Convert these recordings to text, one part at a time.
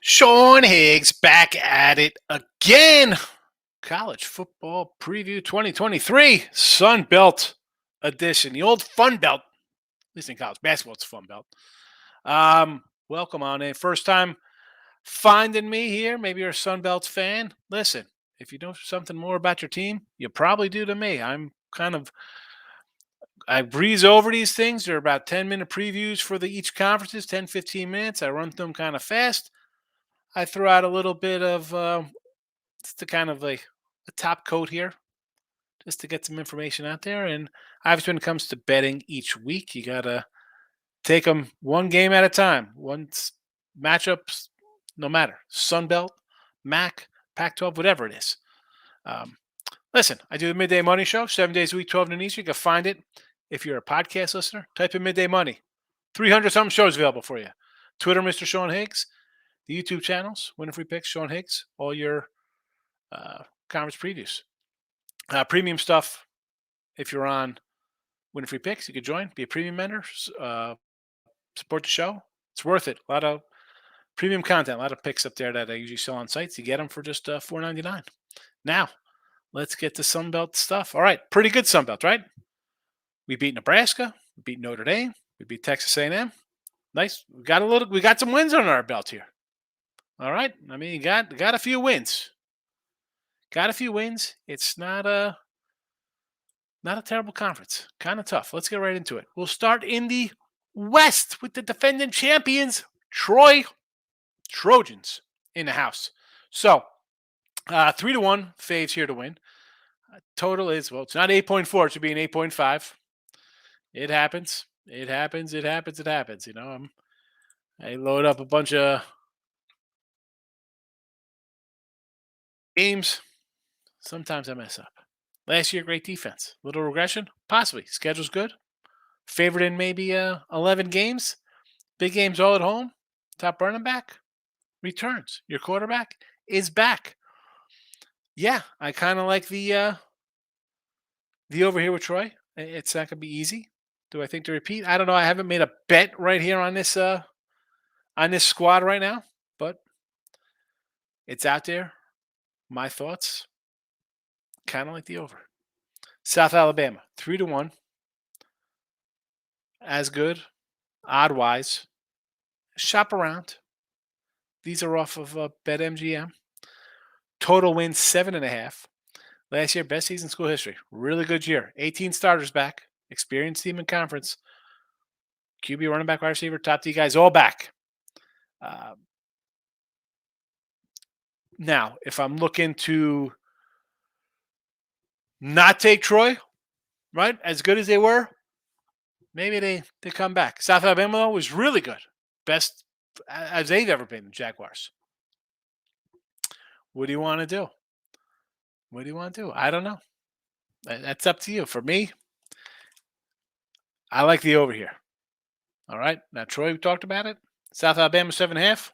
Sean Higgs back at it again. College football preview 2023 Sun Belt edition. The old Fun Belt. At least in college basketball, it's Fun Belt. Welcome on in. First time finding me here. Maybe you're a Sun Belts fan. Listen, if you know something more about your team, you probably do to me. I breeze over these things. They're about 10-minute previews for each conferences, 10, 15 minutes. I run through them kind of fast. I throw out a little bit of just to kind of like a top coat here, just to get some information out there. And obviously, when it comes to betting each week, you gotta take them one game at a time, matchups, no matter Sun Belt, MAC, Pac-12, whatever it is. Um, Listen, I do the Midday Money Show 7 days a week, 12 noon Eastern. You can find it if you're a podcast listener. Type in Midday Money. 300 something shows available for you. Twitter, Mr. Sean Higgs. The YouTube channels, Winner Free Picks, Sean Higgs. All your conference previews. Premium stuff. If you're on Winner Free Picks, you could join, be a premium member, support the show. It's worth it. A lot of premium content, a lot of picks up there that I usually sell on sites. You get them for just $4.99. Now, let's get to Sunbelt stuff. All right, pretty good Sunbelt, right? We beat Nebraska, we beat Notre Dame, we beat Texas A&M. Nice. We got some wins on our belt here. All right. I mean, you got a few wins. Got a few wins. It's not a terrible conference. Kind of tough. Let's get right into it. We'll start in the West with the defending champions, Troy Trojans, in the house. So, 3-1 faves here to win. Total is, well, it's not 8.4. It should be an 8.5. It happens. It happens. It happens. It happens. You know, I load up a bunch of games. Sometimes I mess up. Last year, great defense. Little regression? Possibly. Schedule's good. Favored in maybe 11 games. Big games all at home. Top running back returns. Your quarterback is back. Yeah, I kind of like the over here with Troy. It's not gonna be easy. Do I think to repeat? I don't know. I haven't made a bet right here on this squad right now, but it's out there. My thoughts. Kind of like the over. South Alabama, 3-1. As good, odd wise. Shop around. These are off of BetMGM. Total wins 7.5. Last year, best season in school history. Really good year. 18 starters back. Experienced team in conference. QB, running back, wide receiver, top D guys, all back. Uh, Now, if I'm looking to not take Troy, right, as good as they were, maybe they come back. South Alabama, though, was really good. Best as they've ever been, the Jaguars. What do you want to do? What do you want to do? I don't know. That's up to you. For me, I like the over here. All right. Now, Troy, we talked about it. South Alabama, 7.5.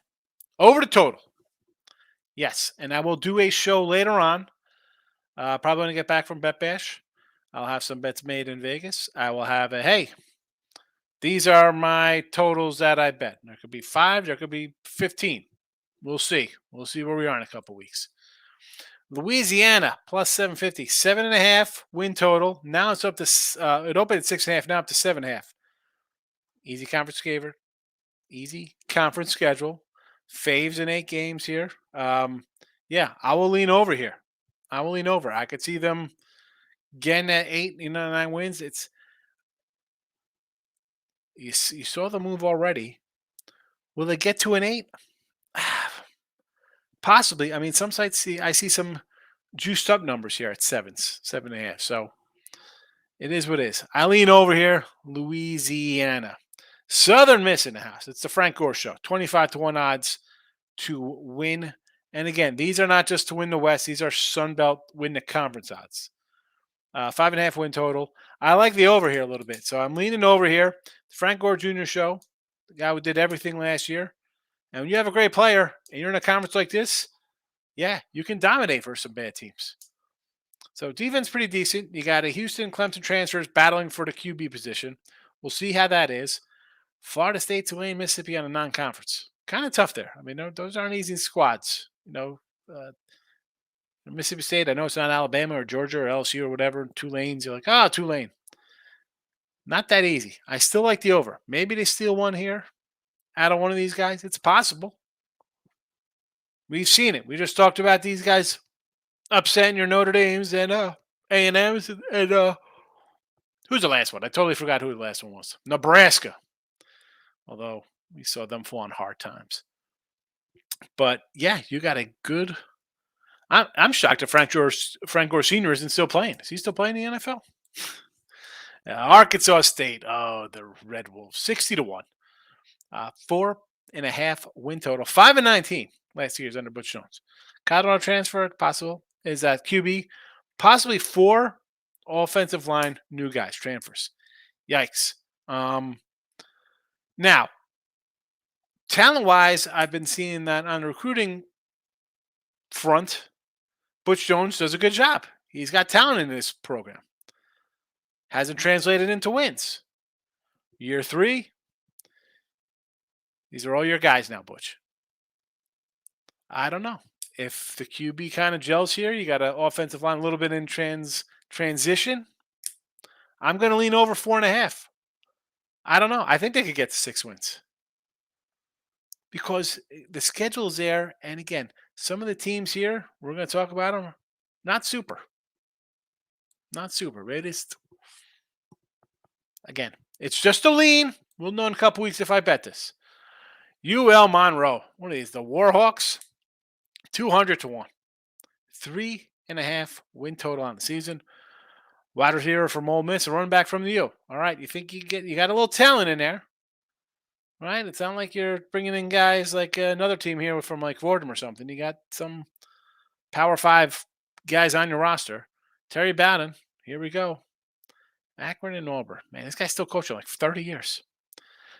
Over the total. Yes. And I will do a show later on. Probably when I get back from Bet Bash. I'll have some bets made in Vegas. I will have hey, these are my totals that I bet. There could be 5, there could be 15. We'll see. We'll see where we are in a couple weeks. Louisiana plus 750, 7.5 win total. Now it's up to it opened at 6.5. Now up to 7.5. Easy conference favorite. Easy conference schedule. Faves in 8 games here. Yeah, I will lean over here. I will lean over. I could see them getting at 8, 9 wins. It's you saw the move already. Will they get to an 8? Possibly. I mean, some sites I see some juiced up numbers here at 7.5. So it is what it is. I lean over here, Louisiana. Southern Miss in the house. It's the Frank Gore Show. 25-1 odds to win. And again, these are not just to win the West. These are Sun Belt win the conference odds. 5.5 win total. I like the over here a little bit. So I'm leaning over here. Frank Gore Jr. Show. The guy who did everything last year. And when you have a great player and you're in a conference like this, yeah, you can dominate for some bad teams. So defense pretty decent. You got a Houston, Clemson transfers battling for the QB position. We'll see how that is. Florida State, Tulane, Mississippi on a non-conference. kind of tough there. I mean, those aren't easy squads. Mississippi State. I know it's not Alabama or Georgia or LSU or whatever. Tulane's. You're like, Tulane. Not that easy. I still like the over. Maybe they steal one here out of one of these guys. It's possible. We've seen it. We just talked about these guys upsetting your Notre Dames and A&M's and who's the last one? I totally forgot who the last one was. Nebraska. Although we saw them fall on hard times. But yeah, you got a good. I'm shocked that Frank Gore Sr. isn't still playing. Is he still playing in the NFL? Arkansas State. Oh, the Red Wolves, 60-1. 4.5 win total. 5-19 last year's under Butch Jones. Colorado transfer possible is that QB. Possibly 4 offensive line new guys transfers. Yikes. Now, talent-wise, I've been seeing that on the recruiting front, Butch Jones does a good job. He's got talent in this program. Hasn't translated into wins. Year 3, these are all your guys now, Butch. I don't know. If the QB kind of gels here, you got an offensive line a little bit in transition. I'm going to lean over 4.5. I don't know. I think they could get to 6 wins. Because the schedule is there. And again, some of the teams here, we're going to talk about them, not super. Not super. Again, it's just a lean. We'll know in a couple weeks if I bet this. UL Monroe. What are these? The Warhawks? 200-1. 3.5 win total on the season. Wide receiver from Ole Miss, a running back from the U. All right, you think you got a little talent in there, right? It's not like you're bringing in guys like another team here from like Fordham or something. You got some Power 5 guys on your roster. Terry Bowden, here we go. Akron and Auburn. Man, this guy's still coaching like 30 years.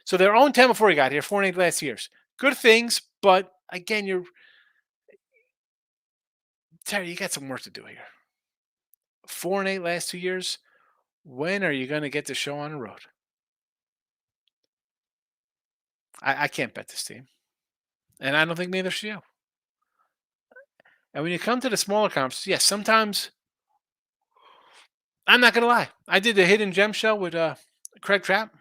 So their own 10 before he got here, 4-8 last years. Good things, but again, Terry, you got some work to do here. 4-8 last 2 years. When are you going to get the show on the road? I can't bet this team. And I don't think neither should you. And when you come to the smaller conferences, yes, sometimes, I'm not going to lie. I did the Hidden Gem show with Craig Trapp,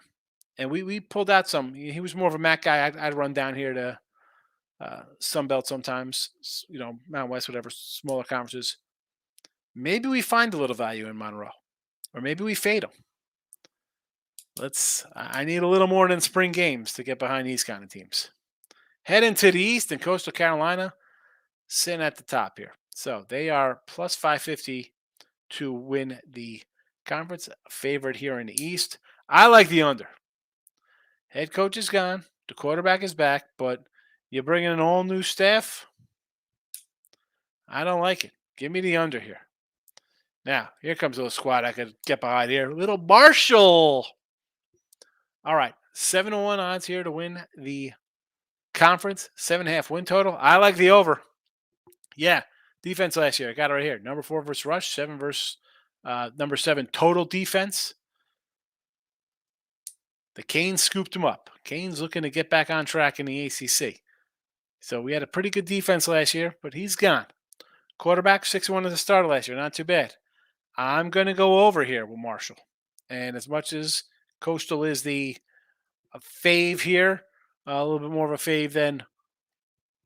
and we pulled out some. He was more of a Mac guy. I'd run down here to Sunbelt sometimes, Mountain West, whatever, smaller conferences. Maybe we find a little value in Monroe, or maybe we fade them. I need a little more than spring games to get behind these kind of teams. Heading to the east, and Coastal Carolina sitting at the top here. So they are plus 550 to win the conference, favorite here in the east. I like the under. Head coach is gone. The quarterback is back, but you bring in an all new staff. I don't like it. Give me the under here. Now, here comes a little squad I could get behind here. Little Marshall. All right. 7-1 odds here to win the conference. 7.5 win total. I like the over. Yeah. Defense last year. I got it right here. Number 4 versus rush. 7 versus number 7 total defense. The Canes scooped him up. Canes looking to get back on track in the ACC. So we had a pretty good defense last year, but he's gone. Quarterback, 6-1 as a starter last year. Not too bad. I'm going to go over here with Marshall. And as much as Coastal is a fave here, a little bit more of a fave than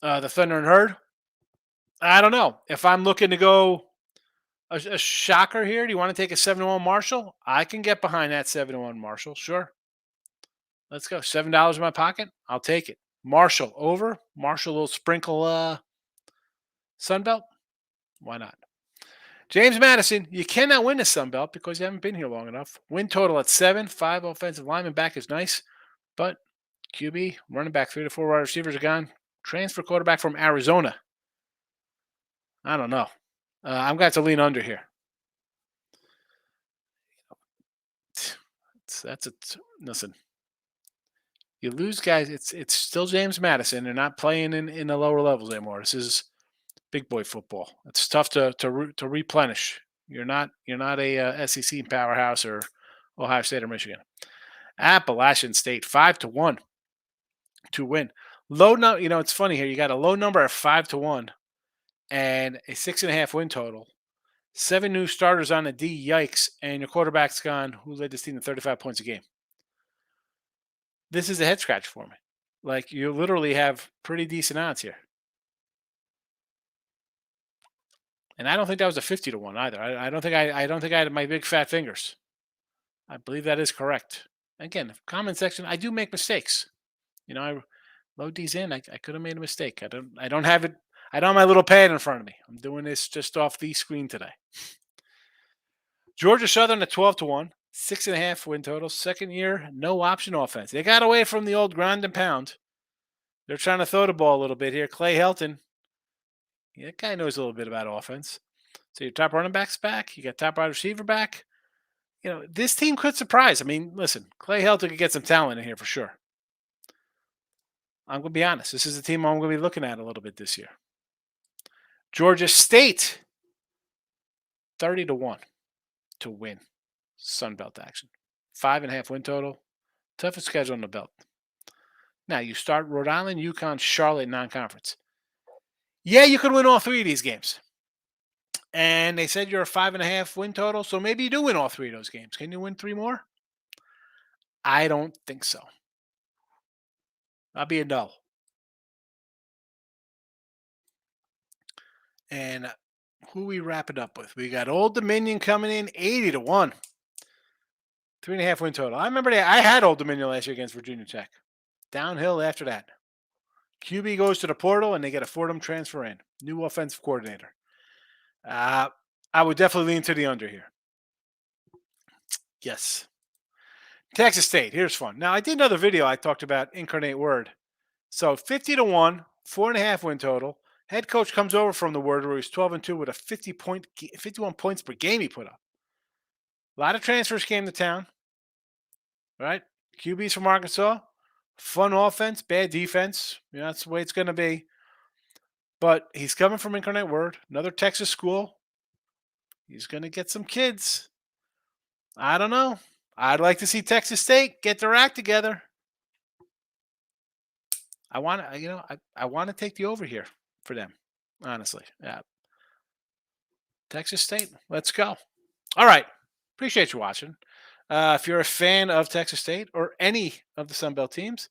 the Thunder and Herd, I don't know. If I'm looking to go a shocker here, do you want to take a 7-1 Marshall? I can get behind that 7-1 Marshall. Sure. Let's go. $7 in my pocket. I'll take it. Marshall over. Marshall will sprinkle Sunbelt. Why not? James Madison, you cannot win the Sunbelt because you haven't been here long enough. Win total at 7. 5 offensive linemen back is nice. But QB, running back, 3 to 4 wide receivers are gone. Transfer quarterback from Arizona. I don't know. I'm going to lean under here. Listen. You lose guys. It's still James Madison. They're not playing in the lower levels anymore. This is big boy football. It's tough to replenish. You're not a SEC powerhouse or Ohio State or Michigan. Appalachian State 5-1 to win. Low no, it's funny here. You got a low number of 5-1 and a 6.5 win total. 7 new starters on the D. Yikes! And your quarterback's gone. Who led this team to 35 points a game? This is a head scratch for me. Like you literally have pretty decent odds here, and I don't think that was a 50-1 either. I don't think I had my big fat fingers. I believe that is correct. Again, comment section. I do make mistakes. I load these in. I could have made a mistake. I don't have it. I don't have my little pad in front of me. I'm doing this just off the screen today. Georgia Southern at 12-1, 6.5 win total. Second year, no option offense. They got away from the old grind and pound. They're trying to throw the ball a little bit here. Clay Helton, yeah, that guy knows a little bit about offense. So your top running back's back. You got top wide receiver back. This team could surprise. I mean, listen, Clay Helton could get some talent in here for sure. I'm going to be honest. This is the team I'm going to be looking at a little bit this year. Georgia State, 30-1 to win Sun Belt action. 5.5 win total. Toughest schedule on the belt. Now you start Rhode Island, UConn, Charlotte non-conference. Yeah, you could win all 3 of these games. And they said you're a 5.5 win total, so maybe you do win all 3 of those games. Can you win 3 more? I don't think so. I'll be a no. And who we wrap it up with? We got Old Dominion coming in 80-1. 3.5 win total. I remember I had Old Dominion last year against Virginia Tech. Downhill after that. QB goes to the portal and they get a Fordham transfer in. New offensive coordinator. I would definitely lean to the under here. Yes. Texas State. Here's fun. Now, I did another video. I talked about Incarnate Word. So 50-1, 4.5 win total. Head coach comes over from the Word where he's 12-2 with a 51 points per game he put up. A lot of transfers came to town. Right? QBs from Arkansas. Fun offense, bad defense. That's the way it's going to be. But he's coming from Incarnate Word, another Texas school. He's going to get some kids. I don't know. I'd like to see Texas State get their act together. I want to, I want to take the over here for them. Honestly, yeah. Texas State, let's go. All right, appreciate you watching. If you're a fan of Texas State or any of the Sun Belt teams,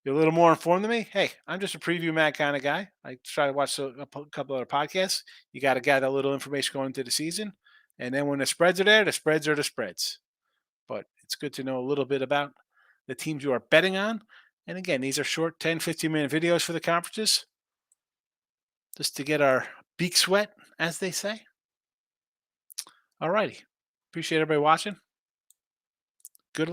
you're a little more informed than me. Hey, I'm just a preview mag kind of guy. I try to watch a couple other podcasts. You got to gather a little information going into the season, and then when the spreads are there, the spreads are the spreads. But it's good to know a little bit about the teams you are betting on. And again, these are short 10, 15-minute videos for the conferences just to get our beaks wet, as they say. All righty. Appreciate everybody watching.